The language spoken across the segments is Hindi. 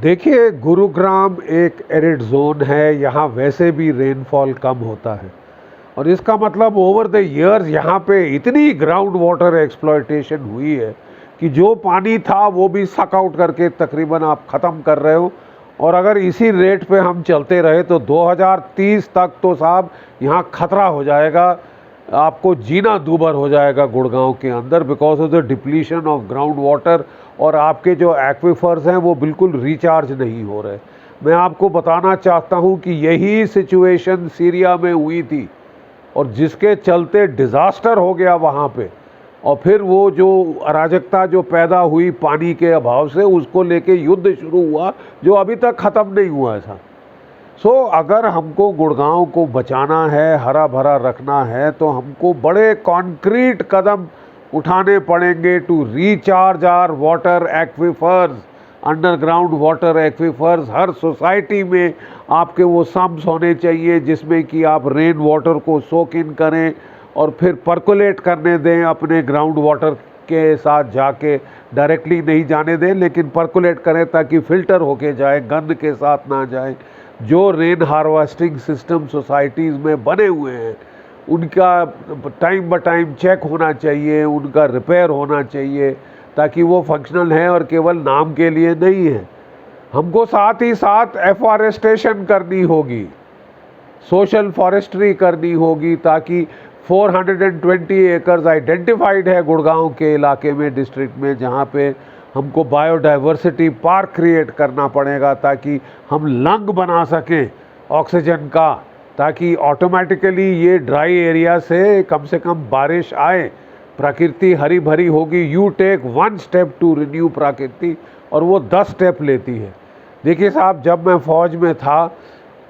देखिए, गुरुग्राम एक एरिड ज़ोन है, यहाँ वैसे भी रेनफॉल कम होता है और इसका मतलब ओवर द इयर्स यहाँ पे इतनी ग्राउंड वाटर एक्सप्लॉयटेशन हुई है कि जो पानी था वो भी सक आउट करके तकरीबन आप ख़त्म कर रहे हो। और अगर इसी रेट पे हम चलते रहे तो 2030 तक तो साहब यहाँ खतरा हो जाएगा, आपको जीना दूभर हो जाएगा गुड़गांव के अंदर, because of the depletion of ground water. और आपके जो एक्वीफर्स हैं वो बिल्कुल रिचार्ज नहीं हो रहे। मैं आपको बताना चाहता हूँ कि यही सिचुएशन सीरिया में हुई थी और जिसके चलते डिज़ास्टर हो गया वहाँ पे, और फिर वो जो अराजकता जो पैदा हुई पानी के अभाव से, उसको लेके युद्ध शुरू हुआ जो अभी तक ख़त्म नहीं हुआ ऐसा। अगर हमको गुड़गांव को बचाना है, हरा भरा रखना है, तो हमको बड़े कॉन्क्रीट कदम उठाने पड़ेंगे to recharge our water aquifers, underground water aquifers. हर सोसाइटी में आपके वो सम्प्स होने चाहिए जिसमें कि आप रेन वाटर को सोक इन करें और फिर पर्कुलेट करने दें अपने ग्राउंड वाटर के साथ, जाके डायरेक्टली नहीं जाने दें लेकिन पर्कुलेट करें ताकि फ़िल्टर होके जाए, गंद के साथ ना जाए। जो रेन हार्वेस्टिंग सिस्टम सोसाइटीज़ में बने हुए हैं उनका टाइम ब टाइम चेक होना चाहिए, उनका रिपेयर होना चाहिए ताकि वो फंक्शनल हैं और केवल नाम के लिए नहीं है। हमको साथ ही साथ एफॉरेस्टेशन करनी होगी, सोशल फॉरेस्ट्री करनी होगी, ताकि 420 एकर्स आइडेंटिफाइड है गुड़गांव के इलाके में, डिस्ट्रिक्ट में, जहाँ पे हमको बायोडाइवर्सिटी पार्क क्रिएट करना पड़ेगा ताकि हम लंग बना सकें ऑक्सीजन का, ताकि ऑटोमेटिकली ये ड्राई एरिया से कम बारिश आए, प्रकृति हरी भरी होगी। You take 1 step to renew प्रकृति और वो 10 स्टेप लेती है। देखिए साहब, जब मैं फ़ौज में था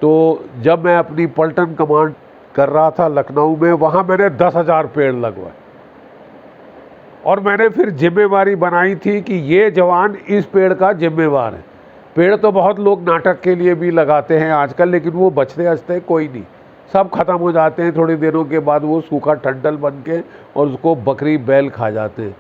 तो जब मैं अपनी पलटन कमांड कर रहा था लखनऊ में, वहाँ मैंने 10,000 पेड़ लगवाए और मैंने फिर जिम्मेवारी बनाई थी कि ये जवान इस पेड़ का जिम्मेवार है। पेड़ तो बहुत लोग नाटक के लिए भी लगाते हैं आजकल, लेकिन वो बचते बचते कोई नहीं, सब ख़त्म हो जाते हैं थोड़ी देरों के बाद, वो सूखा टंडल बन के और उसको बकरी बैल खा जाते हैं।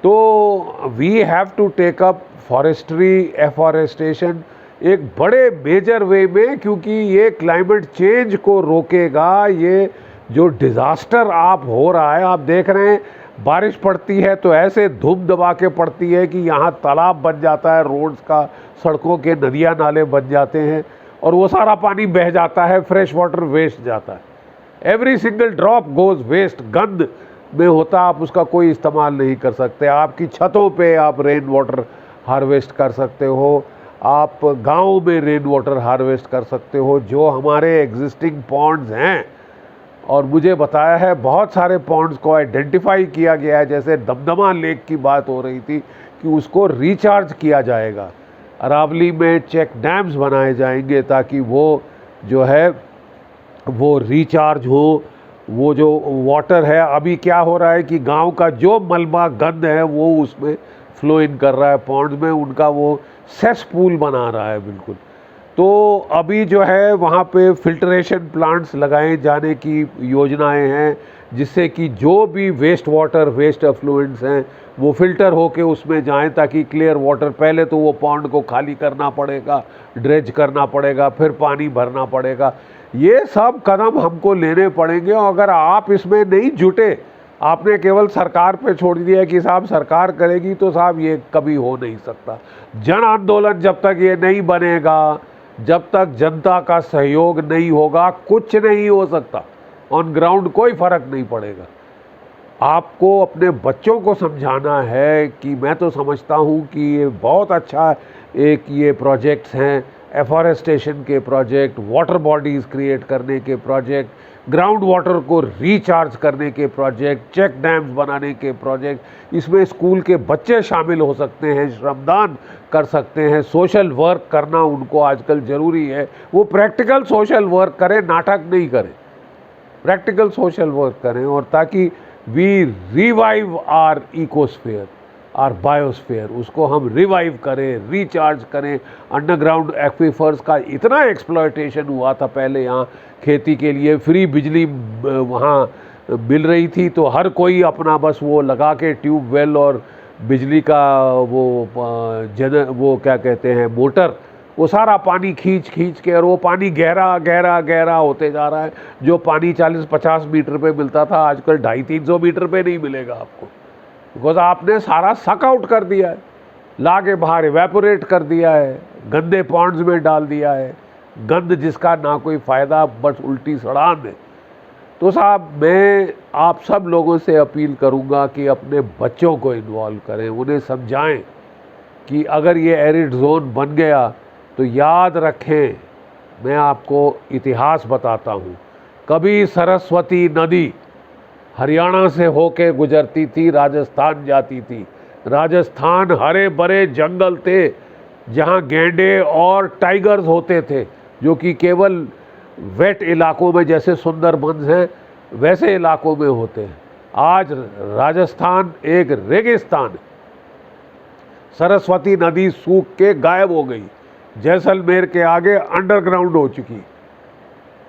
तो we have to take up forestry, afforestation एक बड़े मेजर वे में, क्योंकि ये क्लाइमेट चेंज को रोकेगा। ये जो डिज़ास्टर आप हो रहा है, आप देख रहे हैं बारिश पड़ती है तो ऐसे धूम दबा के पड़ती है कि यहाँ तालाब बन जाता है, रोड्स का, सड़कों के नदियाँ नाले बन जाते हैं और वो सारा पानी बह जाता है, फ्रेश वाटर वेस्ट जाता है। Every single drop goes waste, गंद में होता, आप उसका कोई इस्तेमाल नहीं कर सकते। आपकी छतों पे आप रेन वाटर हार्वेस्ट कर सकते हो, आप गाँव में रेन वाटर हार्वेस्ट कर सकते हो। जो हमारे एग्जिस्टिंग पॉन्ड्स हैं, और मुझे बताया है बहुत सारे पॉन्ड्स को आइडेंटिफाई किया गया है, जैसे दमदमा लेक की बात हो रही थी कि उसको रिचार्ज किया जाएगा। अरावली में चेक डैम्स बनाए जाएंगे ताकि वो जो है वो रिचार्ज हो। वो जो वाटर है, अभी क्या हो रहा है कि गांव का जो मलबा गंद है वो उसमें फ्लो इन कर रहा है पॉन्ड्स में, उनका वो सेस पूल बना रहा है बिल्कुल। तो अभी जो है वहाँ पे फिल्ट्रेशन प्लांट्स लगाए जाने की योजनाएं हैं, जिससे कि जो भी वेस्ट वाटर, वेस्ट एफ्लुएंट्स हैं वो फिल्टर होके उसमें जाएं ताकि क्लियर वाटर, पहले तो वो पॉन्ड को खाली करना पड़ेगा, ड्रेज करना पड़ेगा, फिर पानी भरना पड़ेगा। ये सब कदम हमको लेने पड़ेंगे और अगर आप इसमें नहीं जुटे, आपने केवल सरकार पे छोड़ दिया कि साहब सरकार करेगी, तो साहब ये कभी हो नहीं सकता। जन आंदोलन जब तक ये नहीं बनेगा, जब तक जनता का सहयोग नहीं होगा, कुछ नहीं हो सकता। ऑन ग्राउंड कोई फर्क नहीं पड़ेगा। आपको अपने बच्चों को समझाना है कि मैं तो समझता हूँ कि ये बहुत अच्छा एक ये प्रोजेक्ट्स हैं, एफॉरेस्टेशन के प्रोजेक्ट, वाटर बॉडीज़ क्रिएट करने के प्रोजेक्ट, ग्राउंड वाटर को रिचार्ज करने के प्रोजेक्ट, चेक डैम्स बनाने के प्रोजेक्ट। इसमें स्कूल के बच्चे शामिल हो सकते हैं, श्रमदान कर सकते हैं, सोशल वर्क करना उनको आजकल ज़रूरी है। वो प्रैक्टिकल सोशल वर्क करें, नाटक नहीं करें, प्रैक्टिकल सोशल वर्क करें, और ताकि we revive our ecosphere, our biosphere, उसको हम रिवाइव करें, रिचार्ज करें। अंडरग्राउंड एक्वीफर्स का इतना एक्सप्लॉयटेशन हुआ था पहले, यहाँ खेती के लिए फ्री बिजली वहाँ मिल रही थी, तो हर कोई अपना बस वो लगा के ट्यूबवेल और बिजली का वो वो क्या कहते हैं मोटर, वो सारा पानी खींच खींच के, और वो पानी गहरा गहरा गहरा होते जा रहा है। जो पानी 40-50 मीटर पे मिलता था आजकल 250-300 मीटर पे नहीं मिलेगा आपको, बिकॉज आपने सारा सक आउट कर दिया है, ला के बाहर इवेपोरेट कर दिया है, गंदे पॉन्ड्स में डाल दिया है, गंद जिसका ना कोई फ़ायदा, बस उल्टी सड़ान है। तो साहब मैं आप सब लोगों से अपील करूंगा कि अपने बच्चों को इन्वॉल्व करें, उन्हें समझाएं कि अगर ये एरिड जोन बन गया तो याद रखें, मैं आपको इतिहास बताता हूँ, कभी सरस्वती नदी हरियाणा से होके गुजरती थी, राजस्थान जाती थी। राजस्थान हरे भरे जंगल थे जहाँ गैंडे और टाइगर्स होते थे, जो कि केवल वेट इलाकों में, जैसे सुंदरबंस हैं वैसे इलाकों में होते हैं। आज राजस्थान एक रेगिस्तान है। सरस्वती नदी सूख के गायब हो गई, जैसलमेर के आगे अंडरग्राउंड हो चुकी,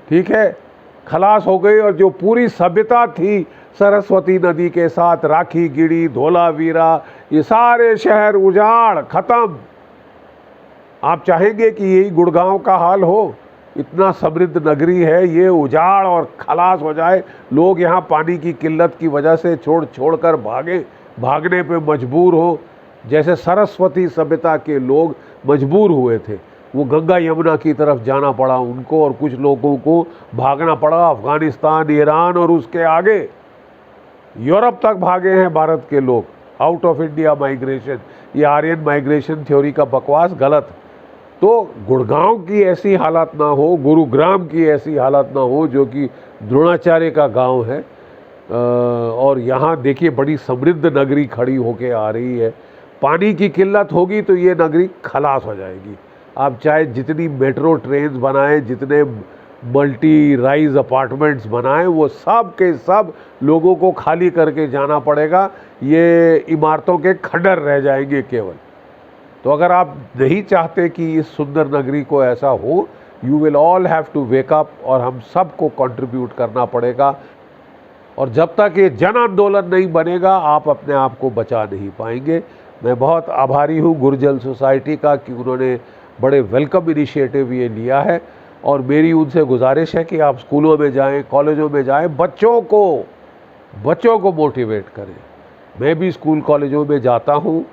ठीक है, खलास हो गई। और जो पूरी सभ्यता थी सरस्वती नदी के साथ, राखी गिड़ी, धोलावीरा, ये सारे शहर उजाड़ खत्म। आप चाहेंगे कि यही गुड़गांव का हाल हो? इतना समृद्ध नगरी है, ये उजाड़ और खलास हो जाए, लोग यहाँ पानी की किल्लत की वजह से छोड़ कर भागने पे मजबूर हो, जैसे सरस्वती सभ्यता के लोग मजबूर हुए थे। वो गंगा यमुना की तरफ जाना पड़ा उनको, और कुछ लोगों को भागना पड़ा अफ़गानिस्तान, ईरान और उसके आगे यूरोप तक भागे हैं भारत के लोग। आउट ऑफ इंडिया माइग्रेशन, ये आर्यन माइग्रेशन थ्योरी का बकवास गलत। तो गुड़गांव की ऐसी हालत ना हो, गुरुग्राम की ऐसी हालत ना हो, जो कि द्रोणाचार्य का गांव है। और यहाँ देखिए बड़ी समृद्ध नगरी खड़ी होके आ रही है। पानी की किल्लत होगी तो ये नगरी खलास हो जाएगी। आप चाहे जितनी मेट्रो ट्रेन्स बनाएं, जितने मल्टी राइज अपार्टमेंट्स बनाएं, वो सब के सब लोगों को खाली करके जाना पड़ेगा। ये इमारतों के खंडर रह जाएंगे केवल। तो अगर आप नहीं चाहते कि इस सुंदर नगरी को ऐसा हो, you will all have to wake up, और हम सबको कंट्रीब्यूट करना पड़ेगा। और जब तक ये जन आंदोलन नहीं बनेगा, आप अपने आप को बचा नहीं पाएंगे। मैं बहुत आभारी हूँ गुरुजल सोसाइटी का कि उन्होंने बड़े वेलकम इनिशिएटिव ये लिया है। और मेरी उनसे गुजारिश है कि आप स्कूलों में जाएं, कॉलेजों में जाएं, बच्चों को मोटिवेट करें। मैं भी स्कूल कॉलेजों में जाता हूँ,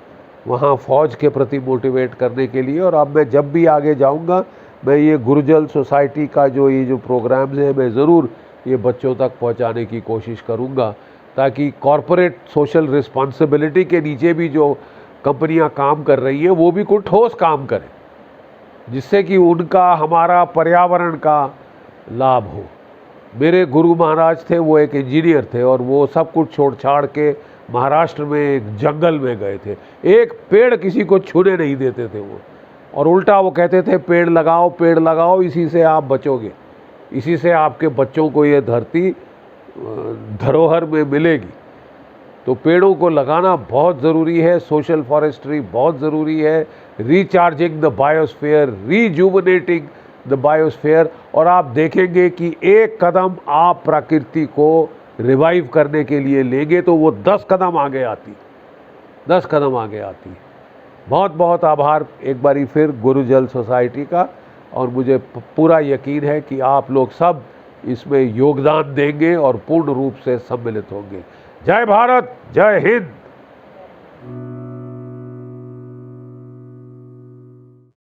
वहाँ फ़ौज के प्रति मोटिवेट करने के लिए। और अब मैं जब भी आगे जाऊँगा, मैं ये गुरुजल सोसाइटी का जो प्रोग्राम्स हैं, मैं ज़रूर ये बच्चों तक पहुँचाने की कोशिश करूँगा, ताकि कॉरपोरेट सोशल रिस्पॉन्सिबिलिटी के नीचे भी जो कंपनियां काम कर रही हैं, वो भी कुछ ठोस काम करें, जिससे कि उनका, हमारा, पर्यावरण का लाभ हो। मेरे गुरु महाराज थे, वो एक इंजीनियर थे, और वो सब कुछ छोड़ छाड़ के महाराष्ट्र में एक जंगल में गए थे। एक पेड़ किसी को छूने नहीं देते थे वो, और उल्टा वो कहते थे पेड़ लगाओ, इसी से आप बचोगे, इसी से आपके बच्चों को ये धरती धरोहर में मिलेगी। तो पेड़ों को लगाना बहुत ज़रूरी है, सोशल फॉरेस्ट्री बहुत ज़रूरी है, recharging the biosphere, rejuvenating the biosphere. और आप देखेंगे कि एक कदम आप प्रकृति को रिवाइव करने के लिए लेंगे तो वो 10 कदम आगे आती, 10 कदम आगे आती। बहुत बहुत आभार एक बारी फिर गुरुजल सोसाइटी का, और मुझे पूरा यकीन है कि आप लोग सब इसमें योगदान देंगे और पूर्ण रूप से सम्मिलित होंगे। जय भारत, जय हिंद।